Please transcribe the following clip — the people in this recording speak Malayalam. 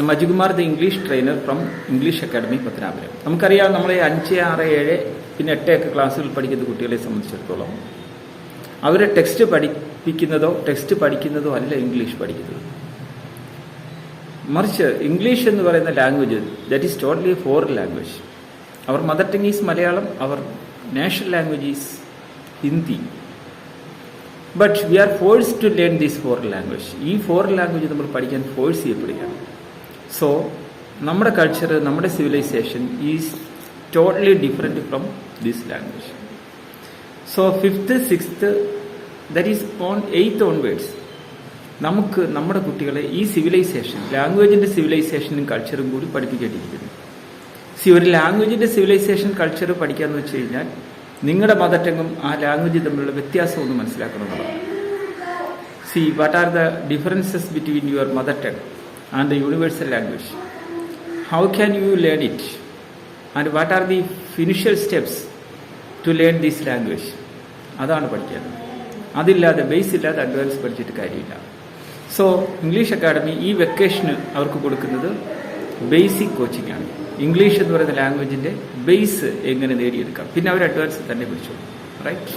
മജുകുമാർ the English trainer from English academy Pathanapuram. നമുക്കറിയാം, നമ്മളെ 5, 6, 7 പിന്നെ 8 ഒക്കെ ക്ലാസ്സുകൾ പഠിക്കുന്ന കുട്ടികളെ സംബന്ധിച്ചിടത്തോളം അവരെ ടെക്സ്റ്റ് പഠിക്കുന്നതോ അല്ല ഇംഗ്ലീഷ് പഠിക്കുന്നത്. മറിച്ച് ഇംഗ്ലീഷ് എന്ന് പറയുന്ന language that is totally a foreign language. അവർ മദർ ടങ് ഈസ് മലയാളം, അവർ national language is Hindi. But we are forced to learn these foreign language. ഈ ഫോറിൻ ലാംഗ്വേജ് നമ്മൾ പഠിക്കാൻ ഫോഴ്സ് ചെയ്യപ്പെടുകയാണ്. സോ നമ്മുടെ കൾച്ചർ, നമ്മുടെ civilisation is totally different from this language. So 5th, 6th, that is on 8th onwards നമുക്ക് നമ്മുടെ കുട്ടികളെ ഈ സിവിലൈസേഷൻ, ലാംഗ്വേജിൻ്റെ സിവിലൈസേഷനും കൾച്ചറും കൂടി പഠിപ്പിക്കേണ്ടിയിരിക്കുന്നു. ഒരു ലാംഗ്വേജിൻ്റെ സിവിലൈസേഷൻ കൾച്ചർ പഠിക്കാമെന്ന് വെച്ച് കഴിഞ്ഞാൽ നിങ്ങളുടെ മദർ ടങ്ങും ആ ലാംഗ്വേജ് തമ്മിലുള്ള വ്യത്യാസം ഒന്ന് മനസ്സിലാക്കണമെന്നുള്ളതാണ്. What are the differences between your mother tongue and the universal language? How can you learn it? And what are the initial steps to learn this language? അതാണ് പഠിക്കേണ്ടത്. അതില്ലാതെ, ബേസ് ഇല്ലാതെ അഡ്വാൻസ് പഠിച്ചിട്ട് കാര്യമില്ല. സോ ഇംഗ്ലീഷ് അക്കാഡമി ഈ വെക്കേഷന് അവർക്ക് കൊടുക്കുന്നത് ബേസിക് കോച്ചിങ് ആണ്. ഇംഗ്ലീഷ് എന്ന് പറയുന്ന ലാംഗ്വേജിൻ്റെ ബേസ് എങ്ങനെ നേടിയെടുക്കാം, പിന്നെ അവർ അഡ്വാൻസ് തന്നെ പഠിച്ചോളൂ. റൈറ്റ്?